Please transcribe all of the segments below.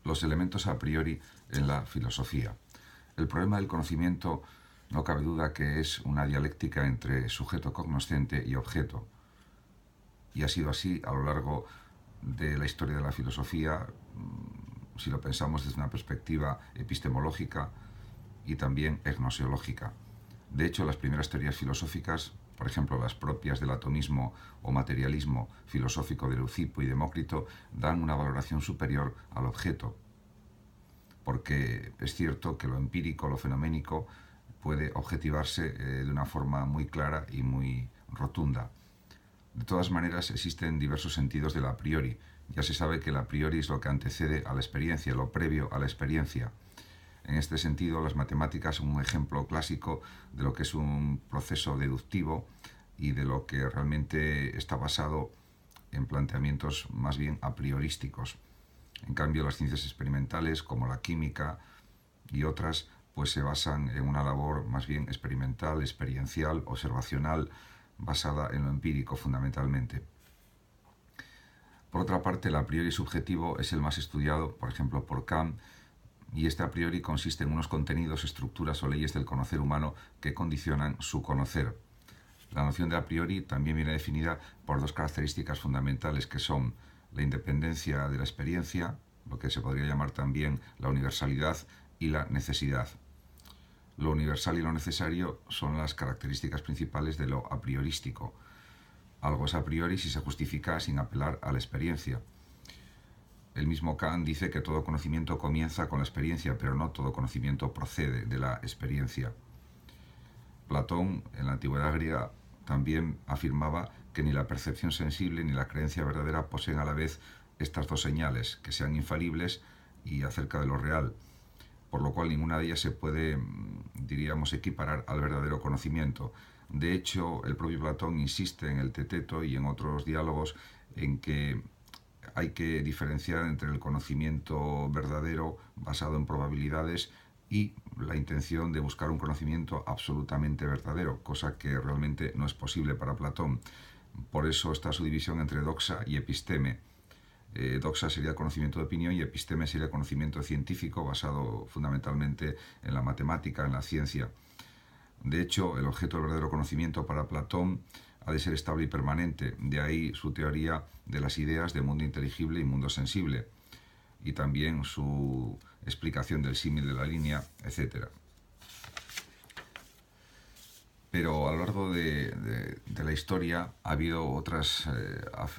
Los elementos a priori en la filosofía. El problema del conocimiento no cabe duda que es una dialéctica entre sujeto cognoscente y objeto. Y ha sido así a lo largo de la historia de la filosofía, si lo pensamos desde una perspectiva epistemológica y también gnoseológica. De hecho, las primeras teorías filosóficas, por ejemplo las propias del atomismo o materialismo filosófico de Leucipo y Demócrito, dan una valoración superior al objeto, porque es cierto que lo empírico, lo fenoménico, puede objetivarse de una forma muy clara y muy rotunda. De todas maneras, existen diversos sentidos del a priori. Ya se sabe que el a priori es lo que antecede a la experiencia, lo previo a la experiencia. En este sentido, las matemáticas son un ejemplo clásico de lo que es un proceso deductivo y de lo que realmente está basado en planteamientos más bien a priorísticos. En cambio, las ciencias experimentales, como la química y otras, pues se basan en una labor más bien experimental, experiencial, observacional, basada en lo empírico fundamentalmente. Por otra parte, el a priori subjetivo es el más estudiado, por ejemplo, por Kant, y este a priori consiste en unos contenidos, estructuras o leyes del conocer humano que condicionan su conocer. La noción de a priori también viene definida por dos características fundamentales que son la independencia de la experiencia, lo que se podría llamar también la universalidad, y la necesidad. Lo universal y lo necesario son las características principales de lo a priorístico. Algo es a priori si se justifica sin apelar a la experiencia. El mismo Kant dice que todo conocimiento comienza con la experiencia, pero no todo conocimiento procede de la experiencia. Platón, en la antigüedad griega, también afirmaba que ni la percepción sensible ni la creencia verdadera poseen a la vez estas dos señales, que sean infalibles y acerca de lo real, por lo cual ninguna de ellas se puede, diríamos, equiparar al verdadero conocimiento. De hecho, el propio Platón insiste en el Teteto y en otros diálogos en que hay que diferenciar entre el conocimiento verdadero basado en probabilidades y la intención de buscar un conocimiento absolutamente verdadero, cosa que realmente no es posible para Platón. Por eso está su división entre doxa y episteme. Doxa sería conocimiento de opinión y episteme sería conocimiento científico basado fundamentalmente en la matemática, en la ciencia. De hecho, el objeto del verdadero conocimiento para Platón ha de ser estable y permanente, de ahí su teoría de las ideas de mundo inteligible y mundo sensible, y también su explicación del símil de la línea, etc. Pero a lo largo de la historia ha habido otras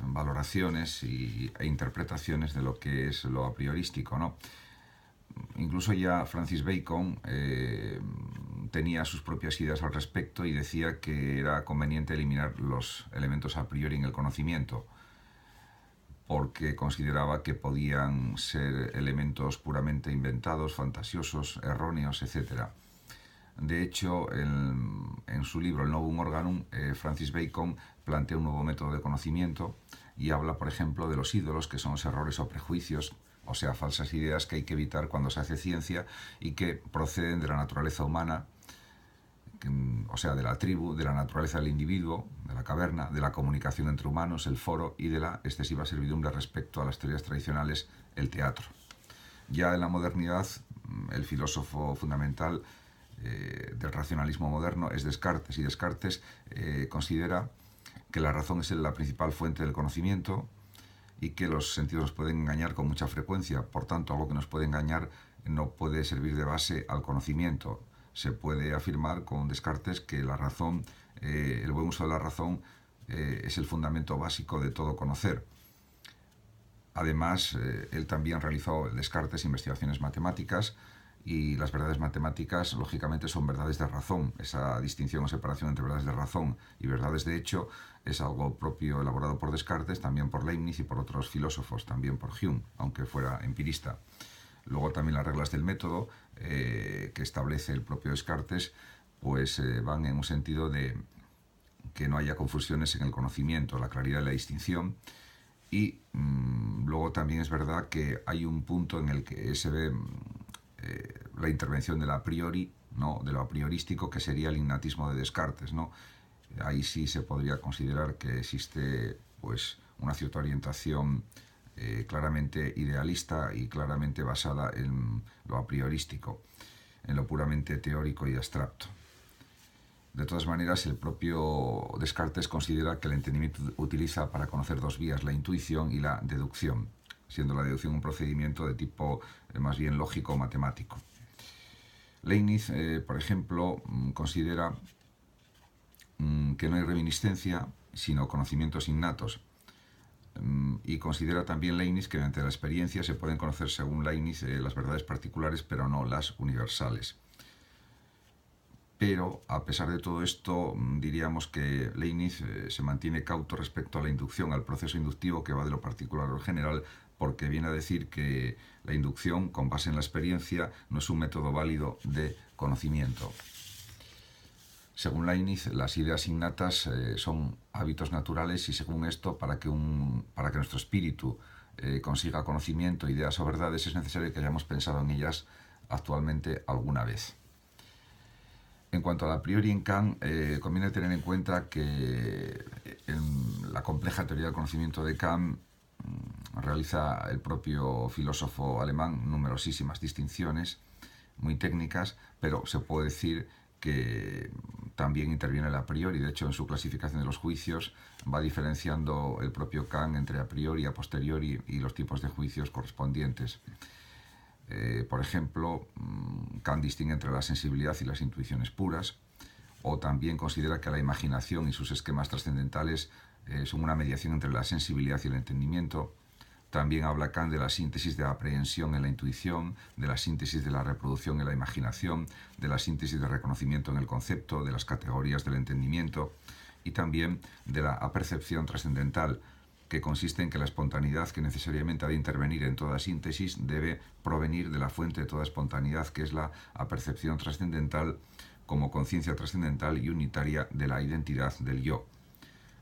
valoraciones e interpretaciones de lo que es lo a priorístico, ¿no? Incluso ya Francis Bacon tenía sus propias ideas al respecto y decía que era conveniente eliminar los elementos a priori en el conocimiento, porque consideraba que podían ser elementos puramente inventados, fantasiosos, erróneos, etc. De hecho, en su libro El Novum Organum, Francis Bacon plantea un nuevo método de conocimiento y habla, por ejemplo, de los ídolos, que son los errores o prejuicios, o sea, falsas ideas que hay que evitar cuando se hace ciencia y que proceden de la naturaleza humana, o sea, de la tribu, de la naturaleza del individuo, de la caverna, de la comunicación entre humanos, el foro, y de la excesiva servidumbre respecto a las teorías tradicionales, el teatro. Ya en la modernidad, el filósofo fundamental del racionalismo moderno es Descartes, y Descartes considera que la razón es la principal fuente del conocimiento y que los sentidos nos pueden engañar con mucha frecuencia. Por tanto, algo que nos puede engañar no puede servir de base al conocimiento. Se puede afirmar con Descartes que la razón, el buen uso de la razón es el fundamento básico de todo conocer. Además, él también realizó, Descartes, investigaciones matemáticas, y las verdades matemáticas, lógicamente, son verdades de razón. Esa distinción o separación entre verdades de razón y verdades de hecho es algo propio elaborado por Descartes, también por Leibniz y por otros filósofos, también por Hume, aunque fuera empirista. Luego también las reglas del método que establece el propio Descartes, pues van en un sentido de que no haya confusiones en el conocimiento, la claridad de la distinción. Y luego también es verdad que hay un punto en el que se ve la intervención de la a priori, ¿no?, de lo a priorístico, que sería el innatismo de Descartes, ¿no? Ahí sí se podría considerar que existe, pues, una cierta orientación claramente idealista y claramente basada en lo a priorístico, en lo puramente teórico y abstracto. De todas maneras, el propio Descartes considera que el entendimiento utiliza para conocer dos vías, la intuición y la deducción, siendo la deducción un procedimiento de tipo más bien lógico o matemático. Leibniz, por ejemplo, considera que no hay reminiscencia, sino conocimientos innatos. Y considera también Leibniz que mediante la experiencia se pueden conocer, según Leibniz, las verdades particulares, pero no las universales. Pero, a pesar de todo esto, diríamos que Leibniz se mantiene cauto respecto a la inducción, al proceso inductivo que va de lo particular a lo general, porque viene a decir que la inducción, con base en la experiencia, no es un método válido de conocimiento. Según Leibniz, las ideas innatas son hábitos naturales y según esto, para que nuestro espíritu consiga conocimiento, ideas o verdades, es necesario que hayamos pensado en ellas actualmente alguna vez. En cuanto a la priori en Kant, conviene tener en cuenta que en la compleja teoría del conocimiento de Kant realiza el propio filósofo alemán numerosísimas distinciones muy técnicas, pero se puede decir que también interviene el a priori. De hecho, en su clasificación de los juicios va diferenciando el propio Kant entre a priori, a posteriori y los tipos de juicios correspondientes. Por ejemplo, Kant distingue entre la sensibilidad y las intuiciones puras, o también considera que la imaginación y sus esquemas trascendentales son una mediación entre la sensibilidad y el entendimiento. También habla Kant de la síntesis de la aprehensión en la intuición, de la síntesis de la reproducción en la imaginación, de la síntesis de reconocimiento en el concepto, de las categorías del entendimiento y también de la apercepción trascendental, que consiste en que la espontaneidad que necesariamente ha de intervenir en toda síntesis debe provenir de la fuente de toda espontaneidad, que es la apercepción trascendental como conciencia trascendental y unitaria de la identidad del yo.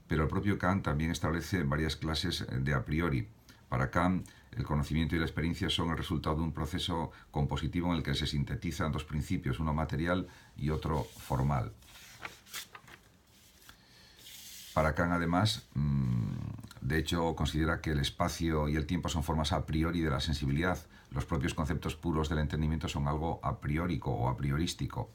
Pero el propio Kant también establece varias clases de a priori. Para Kant, el conocimiento y la experiencia son el resultado de un proceso compositivo en el que se sintetizan dos principios, uno material y otro formal. Para Kant, además, de hecho, considera que el espacio y el tiempo son formas a priori de la sensibilidad. Los propios conceptos puros del entendimiento son algo a priórico o a priorístico.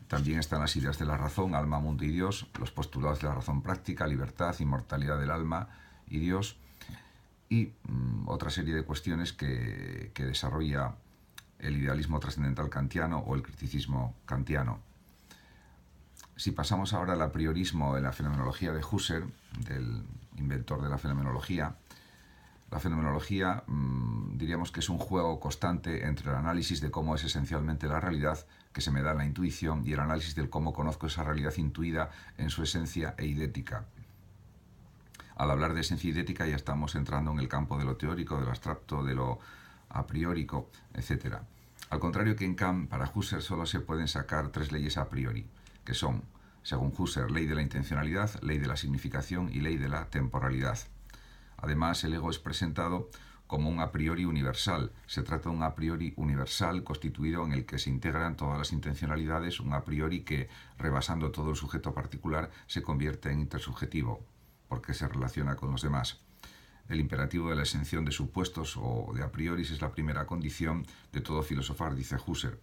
También están las ideas de la razón, alma, mundo y Dios, los postulados de la razón práctica, libertad, inmortalidad del alma y Dios, y otra serie de cuestiones que desarrolla el idealismo trascendental kantiano o el criticismo kantiano. Si pasamos ahora al apriorismo en la fenomenología de Husserl, del inventor de la fenomenología diríamos que es un juego constante entre el análisis de cómo es esencialmente la realidad que se me da en la intuición y el análisis del cómo conozco esa realidad intuida en su esencia e idética. Al hablar de esencia idética ya estamos entrando en el campo de lo teórico, de lo abstracto, de lo a priórico, etc. Al contrario que en Kant, para Husserl solo se pueden sacar tres leyes a priori, que son, según Husserl, ley de la intencionalidad, ley de la significación y ley de la temporalidad. Además, el ego es presentado como un a priori universal. Se trata de un a priori universal constituido en el que se integran todas las intencionalidades, un a priori que, rebasando todo el sujeto particular, se convierte en intersubjetivo, porque se relaciona con los demás. El imperativo de la exención de supuestos o de a priori es la primera condición de todo filosofar, dice Husserl.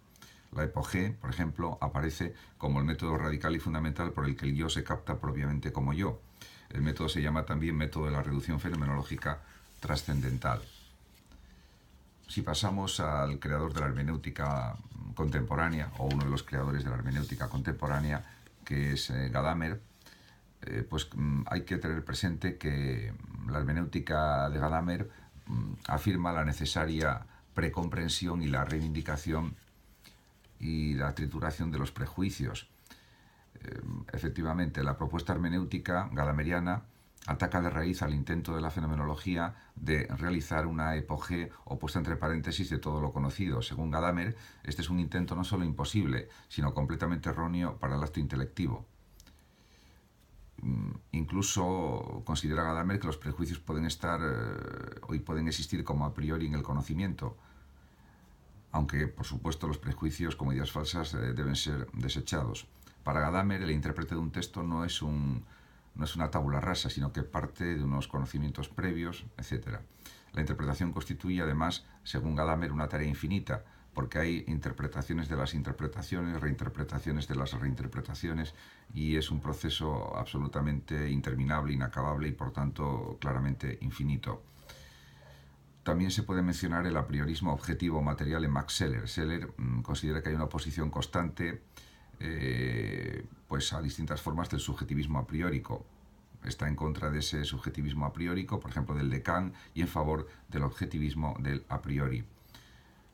La epogé, por ejemplo, aparece como el método radical y fundamental por el que el yo se capta propiamente como yo. El método se llama también método de la reducción fenomenológica trascendental. Si pasamos al creador de la hermenéutica contemporánea, o uno de los creadores de la hermenéutica contemporánea, que es Gadamer, pues hay que tener presente que la hermenéutica de Gadamer afirma la necesaria precomprensión y la reivindicación y la trituración de los prejuicios. Efectivamente, la propuesta hermenéutica gadameriana ataca de raíz al intento de la fenomenología de realizar una epogé o puesta entre paréntesis de todo lo conocido. Según Gadamer, este es un intento no solo imposible, sino completamente erróneo para el acto intelectivo. Incluso considera Gadamer que los prejuicios pueden estar y pueden existir como a priori en el conocimiento, aunque por supuesto los prejuicios como ideas falsas deben ser desechados. Para Gadamer, el intérprete de un texto no es un no es una tabula rasa, sino que parte de unos conocimientos previos, etc. La interpretación constituye, además, según Gadamer, una tarea infinita, porque hay interpretaciones de las interpretaciones, reinterpretaciones de las reinterpretaciones, y es un proceso absolutamente interminable, inacabable y, por tanto, claramente infinito. También se puede mencionar el apriorismo objetivo material en Max Scheler. Scheler considera que hay una oposición constante pues a distintas formas del subjetivismo a priórico. Está en contra de ese subjetivismo a priórico, por ejemplo, del de Kant, y en favor del objetivismo del a priori.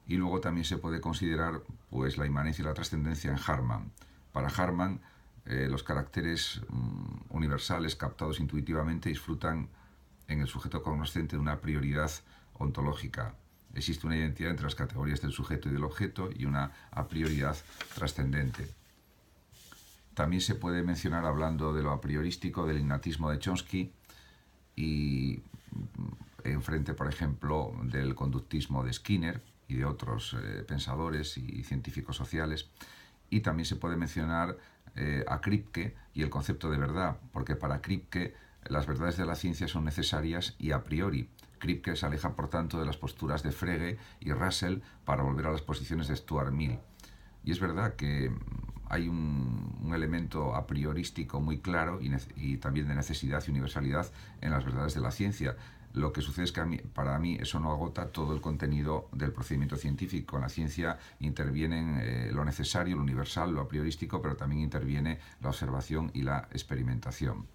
Y luego también se puede considerar pues la inmanencia y la trascendencia en Harman. Para Harman, los caracteres universales captados intuitivamente disfrutan en el sujeto cognoscente de una prioridad ontológica. Existe una identidad entre las categorías del sujeto y del objeto y una a prioridad trascendente. También se puede mencionar, hablando de lo a priorístico, del innatismo de Chomsky, y enfrente, por ejemplo, del conductismo de Skinner y de otros pensadores y científicos sociales. Y también se puede mencionar a Kripke y el concepto de verdad, porque para Kripke las verdades de la ciencia son necesarias y a priori. Kripke se aleja, por tanto, de las posturas de Frege y Russell para volver a las posiciones de Stuart Mill. Y es verdad que hay un elemento a priorístico muy claro y también de necesidad y universalidad en las verdades de la ciencia. Lo que sucede es que para mí eso no agota todo el contenido del procedimiento científico. En la ciencia intervienen lo necesario, lo universal, lo a priorístico, pero también interviene la observación y la experimentación.